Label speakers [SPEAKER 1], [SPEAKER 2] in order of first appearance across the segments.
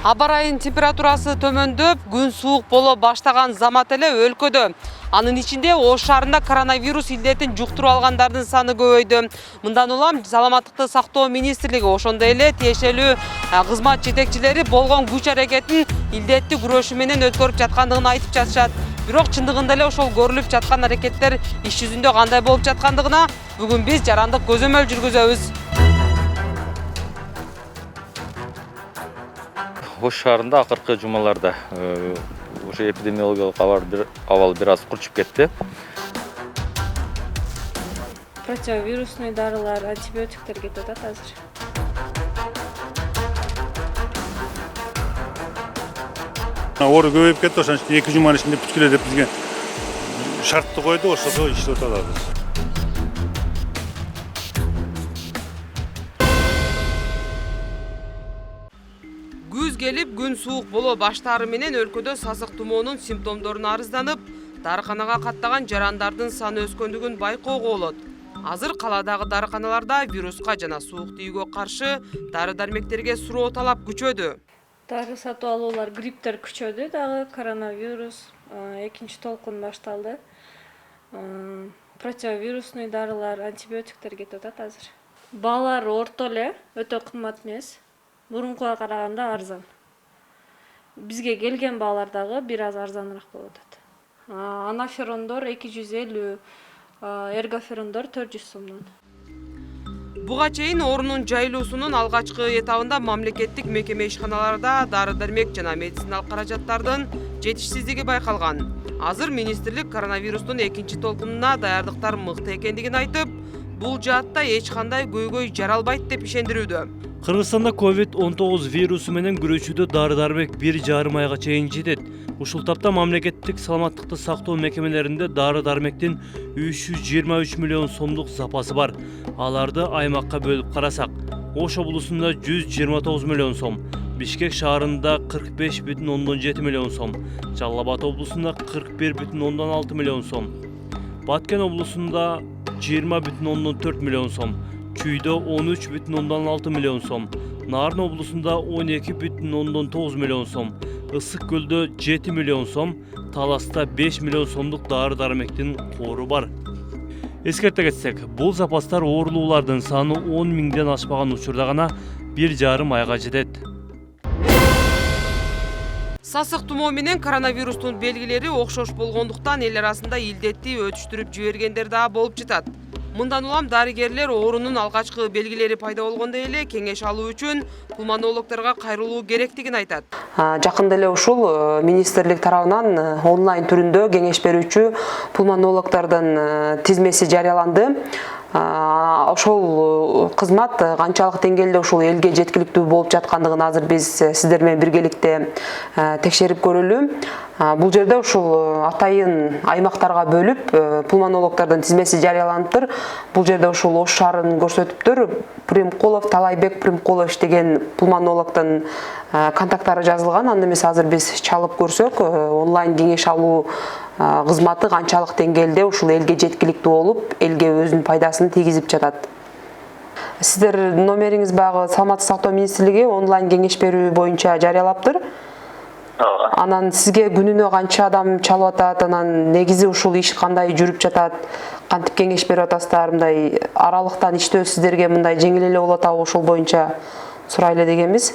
[SPEAKER 1] Аба ырайынын температурасы төмөндөп, күн суук боло баштаган замат эле өлкөдө. Анын ичинде Ош шаарында коронавирус илдетин жуктуруп алгандардын саны көбөйдү. Мындан улам Саламаттыкты сактоо министрлиги ошондой эле тиешелүү кызмат жетекчилери болгон күч аракетин илдетти күрөшүү менен өткөрүп жаткандыгын айтып жатышат. Бирок чындыгында эле ошол көрүлүп жаткан аракеттер иш жүзүндө кандай болуп жаткандыгына бүгүн биз жарандык көзөмөл жүргүзөбүз.
[SPEAKER 2] Ош шаарында акыркы жумаларда уже эпидемиологиялык абал бир аз курчуп кетти.
[SPEAKER 3] Противовирусный дарылар, антибиотиктер кетип атат азыр.
[SPEAKER 4] Оору көбөйүп кетти, ошон үчүн 2 жуманын ичинде бүткүлө деп бизге шартты койду, ошого иштеп атабыз.
[SPEAKER 1] Күз келип, күн суук боло баштаары менен өлкөдө сасык тумоонун симптомдоруна арызданып, дарыканага каттаган жарандардын саны өскөндүгүн байкоого болот. Азыр каладагы дарыканаларда вируска жана суук тийүүгө каршы дары-дармектерге суроо талап күчөдү.
[SPEAKER 3] Дары сатып алуулар, грипптер күчөдү дагы, коронавирус, экинчи толкун башталды. Противовирусный дарылар, антибиотиктер кетип атат азыр. Баалар орто эле, өтө кымбат эмес. Мурункуга караганда арзан. Бизге келген баалар дагы бир аз арзаныраак болуп атат. Анаферондор 250, эргоферондор 400 сомдон.
[SPEAKER 1] Буга чейин оорунун жайылуусунун алгачкы этабында мамлекеттик мекеме ишканаларда дары-дармек жана медициналык каражаттардын жетишсиздиги байкалган. Азыр министрлик коронавирустун экинчи толкунуна даярдыктар мыкты экендигин айтып, бул жаатта эч кандай көйгөй жаралбайт деп ишендирүүдө.
[SPEAKER 5] Кыргызстанда COVID-19 вирусу менен күрөшүүдө дары-дармек 1,5 айга чейин жетет. Ушул тапта мамлекеттик саламаттыкты сактоо мекемелеринде дары-дармектин 323 миллион сомдук запасы бар. Аларды аймакка бөлүп карасак, Ош облусунда 129 миллион сом, Бишкек шаарында 45,7 миллион сом, Жалал Абад облусунда 41,6 миллион сом, Баткен облусунда 20,4 миллион сом, Чүйдө 13,6 миллион сом, Нарын облусунда 12,9 миллион сом, Ысык көлдө 7 миллион сом, Таласта 5 миллион сомдук дары-дармектин кору бар. Эскерте кетсек, бул запастар оорулуулардын саны 10 миңден ашпаган учурда гана 1,5 айга жетет.
[SPEAKER 1] Сасык тумоо менен коронавирустун белгилери окшош болгондуктан эл арасында илдетти өтүштүрүп жибергендер да болуп жатат. Мындан улам дарыгерлер оорунун алгачкы белгилери пайда болгондой эле кеңеш алуу үчүн пулмонологторго кайрылуу керектигин айтат. Жакында эле ушул министрлик тарабынан онлайн түрүндө кеңеш берүүчү пулмонологтордун тизмеси жарыяланды. Ошол кызмат канчалык деңгээлде ушул элге жеткиликтүү болуп жаткандыгын азыр биз сиздер менен биргеликте текшерип көрөлү. Бул жерде ушул атайын аймактарга бөлүп пулмонологтордун тизмеси жарыяланыптыр. Бул жерде ушул Ош шаарын көрсөтүптүр. Примкулов, Талайбек Примкулов деген пулмонологдун контакттары жазылган. Анда эмес азыр биз чалып көрсөк, онлайн кеңеш алуу кызматы канчалык деңгээлде ушул элге жеткиликтүү болуп, элге өзүнүн пайдасын тийгизип жатат. Сиздер номериңиз багы Саламаттык сактоо министрлиги онлайн кеңеш берүү боюнча жарыялаптыр. Анан сизге күнүнө канча адам чалып атат, анан негизи ушул иш кандай жүрүп жатат, кантип кеңеш берип атасыздар, мындай аралыктан иштөө сиздерге мындай жеңил эле болот абы, ошол боюнча сурайлы дегенбиз.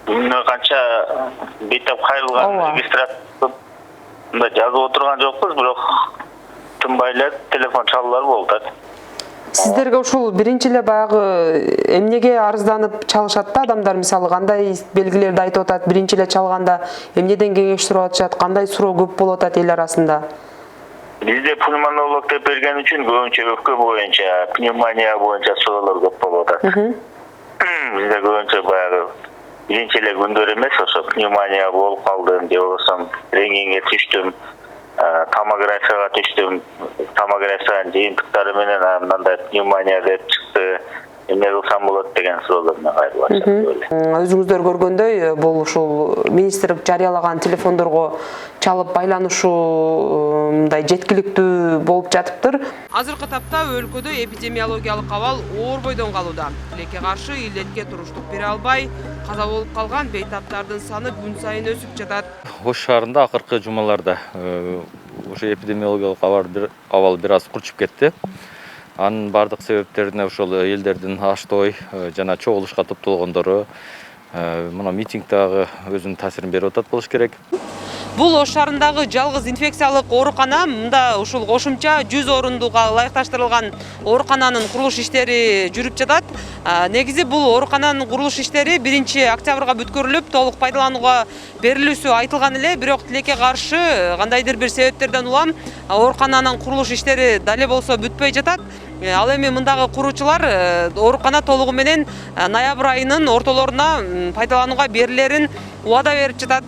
[SPEAKER 6] Күнүнө канча бейтап кайрылган регистратор мында жазып отурган жокпуз, бирок тынбай эле телефон чалуулар болуп атат.
[SPEAKER 1] Сиздерге ушул биринчи эле баягы эмнеге арызданып чалышат да адамдар, мисалы кандай белгилерди айтып атат, биринчи эле чалганда эмнеден кеңеш сурап атышат, кандай суроо көп болуп атат эл арасында?
[SPEAKER 6] Бизде пулмонолог деп берген үчүн көбүнчө өпкө боюнча, пневмония боюнча суроолор көп болуп атат. Бизде көбүнчө баягы биринчи эле күндөр эмес, ошо пневмония болуп калдым, же болбосо рентгенге түштүм, томографияга түштүм, томографиянын жыйынтыктары менен мындай пневмония деп чыкты, эмне кылсам болот деген суроолор менен кайрылып атышат эле.
[SPEAKER 1] Өзүңүздөр көргөндөй, бул ушул министрлик жарыялаган телефондорго чалып байланышуу мындай жеткиликтүү болуп жатыптыр. Азыркы тапта өлкөдө эпидемиологиялык абал оор бойдон калууда. Тилекке каршы илдетке туруштук бере албай, каза болуп калган бейтаптардын саны күн сайын өсүп жатат.
[SPEAKER 2] Ош шаарында акыркы жумаларда ошо эпидемиологиялык абал бир аз курчуп кетти. Анын бардык себептерине ошол элдердин аштой жана чогулушка топтолгондору, мына митинг дагы өзүнүн таасирин берип атат болуш керек. Бул Ош шаарындагы жалгыз инфекциялык оорукана. Мында ушул кошумча 100 орундуга ылайыкташтырылган оорукананын курулуш иштери жүрүп жатат. Негизи бул оорукананын курулуш иштери 1-октябрга бүткөрүлүп, толук пайдаланууга берилүүсү айтылган эле, бирок тилекке каршы кандайдыр бир себептерден улам оорукананын курулуш иштери дале болсо бүтпөй жатат. Ал эми мындагы куруучулар оорукана толугу менен ноябрь айынын ортолоруна пайдаланууга берилерин убада берип жатат.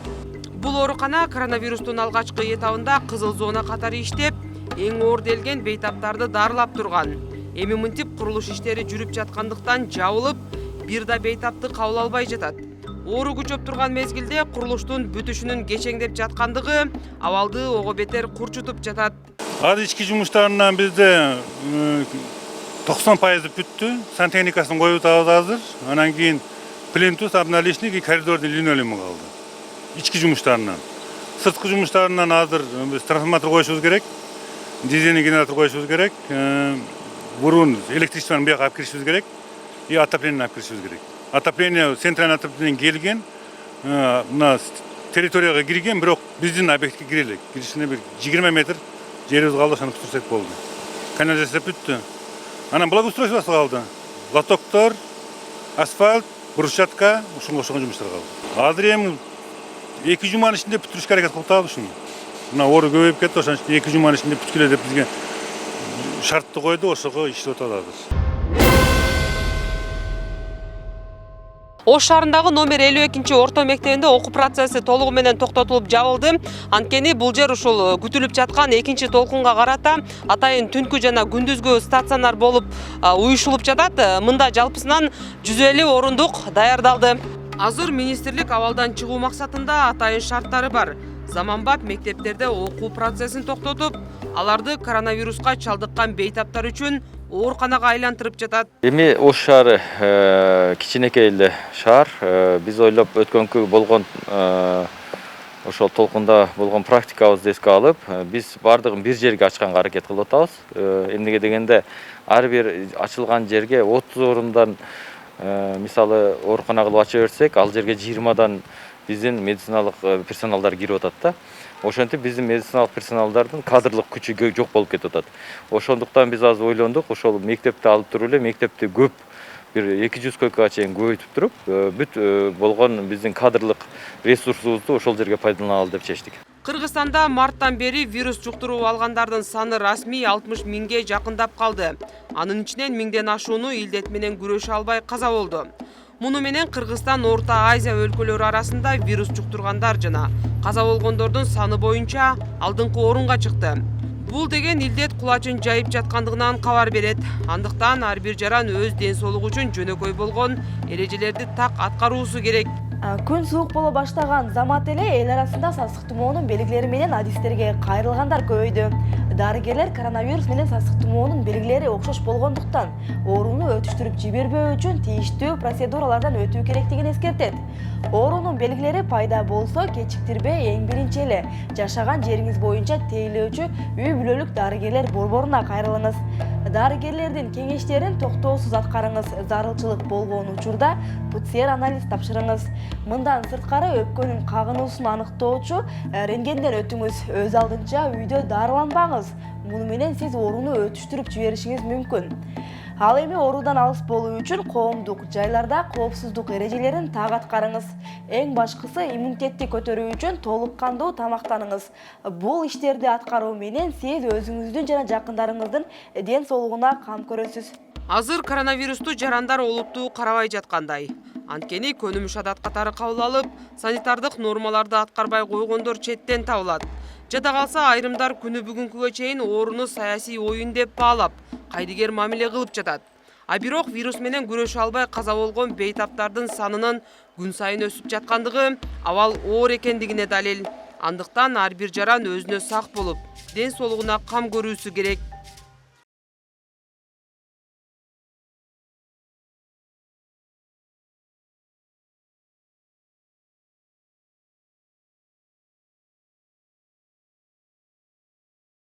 [SPEAKER 2] Бул оорукана коронавирустун алгачкы этабында кызыл зона катары иштеп, эң оор делген бейтаптарды дарылап турган. Эми мынтип курулуш иштери жүрүп жаткандыктан жабылып, бир да бейтапты кабыл албай жатат. Оору күчөп турган мезгилде курулуштун бүтүшүнүн кечеңдеп жаткандыгы абалды ого бетер курчутуп жатат.
[SPEAKER 4] Азыр ички жумуштарынан бизде 90% бүттү. Сантехникасын коюп атабыз азыр. Анан кийин плинтус, обналичник и коридордун линолеуму калды. İçki жумуштарынан. Сырткы жумуштарынан азыр биз трансформатор коюшубуз керек, дизельный генератор коюшубуз керек, бурун электричествоны бияка алып киришибиз керек и отопление алып киришибиз керек. Отопление, центральный отопление келген, мына территорияга кирген, бирок биздин объектке кире элек. Киришине бир 20 метр жерибиз калды, ошону бүтүрсөк болду. Канализация бүттү. Анан благоустройствосу калды. Лотоктор, асфальт, брусчатка, ушунга окшогон жумуштар калды. Азыр эми 2 жуманын ичинде бүтүрүшкө аракет кылып атабыз ушуну. Мына оору көбөйүп кетти, ошон үчүн 2 жуманын ичинде бүткүлө деп бизге шартты койду, ошого иштеп атабыз. Ош шаарындагы номер 52-орто мектебинде окуу процесси толугу менен токтотулуп жабылды. Анткени бул жер ушул күтүлүп жаткан экинчи толкунга карата атайын түнкү жана күндүзгү стационар болуп уюшулуп жатат. Мында жалпысынан 150 орундук даярдалды. Азыр министрлик абалдан чыгуу максатында атайын шарттары бар. Заманбап мектептерде окуу процессин токтотуп, аларды коронавируска чалдыккан бейтаптар үчүн ооруканага айлантырып жатат. Эми Ош шаары кичинекей эле шаар. Биз ойлоп өткөнкү болгон ошол толкунда болгон практикабызды эске алып, биз бардыгын бир жерге ачканга аракет кылып атабыз. Эмнеге дегенде ар бир ачылган жерге 30 орундан мисалы оорукана кылып ача берсек, ал жерге 20дан биздин медициналык персоналдар кирип атат да. Ошентип биздин медициналык персоналдардын кадрлык күчү жок болуп кетип атат. Ошондуктан биз азыр ойлондук, ошол мектепти алып туруп эле, мектепти көп бир 200 койкага чейин көбөйтүп туруп, бүт болгон биздин кадрлык ресурсубузду ошол жерге пайдаланалы деп чечтик. Кыргызстанда марттан бери вирус жуктуруп алгандардын саны расмий 60 миңге жакындап калды. Анын ичинен 1000ден ашууну илдет менен күрөшө албай каза болду. Муну менен Кыргызстан Орто Азия өлкөлөрү арасында вирус жуктургандар жана каза болгондордун саны боюнча алдыңкы орунга чыкты. Бул деген илдет кулачын жайып жаткандыгынан кабар берет. Андыктан ар бир жаран өз ден соолугу үчүн жөнөкөй болгон эрежелерди так аткаруусу керек.
[SPEAKER 7] Күн суук боло баштаган замат эле эл арасында сасык тумоонун белгилери менен адистерге кайрылгандар көбөйдү. Дарыгерлер коронавирус менен сасык тумоонун белгилери окшош болгондуктан ооруну өтүштүрүп жибербөө үчүн тийиштүү процедуралардан өтүү керектигин эскертет. Оорунун белгилери пайда болсо кечиктирбей эң биринчи эле жашаган жериңиз боюнча тейлөөчү үй бүлөлүк дарыгерлер борборуна кайрылыңыз. Дарыгерлердин кеңештерин токтоосуз аткарыңыз. Зарылчылык болгон учурда ПЦР анализ тапшырыңыз. Мындан сырткары өпкөнүн кагынуусун аныктоочу рентгенден өтүңүз. Өз алдынча үйдө дарыланбаңыз. Муну менен сиз ооруну өтүштүрүп жиберишиңиз мүмкүн. Ал эми оорудан алыс болуу үчүн коомдук жайларда коопсуздук эрежелерин так аткарыңыз. Эң башкысы иммунитетти көтөрүү үчүн толук кандуу тамактаныңыз. Бул иштерди аткаруу менен сиз өзүңүздүн жана жакындарыңыздын ден соолугуна кам көрөсүз. Азыр коронавирусту жарандар олуттуу карабай жаткандай. Анткени көнүмүш адат катары кабыл алып, санитардык нормаларды аткарбай койгондор четтен табылат. Жада калса айрымдар күнү бүгүнкүгө чейин ооруну саясий оюн деп баалап, кайдыгер мамиле кылып жатат.
[SPEAKER 4] А бирок вирус менен күрөшө албай каза болгон бейтаптардын санынын күн сайын өсүп жаткандыгы абал оор экендигине далил. Андыктан ар бир жаран өзүнө сак болуп, ден соолугуна кам көрүүсү керек.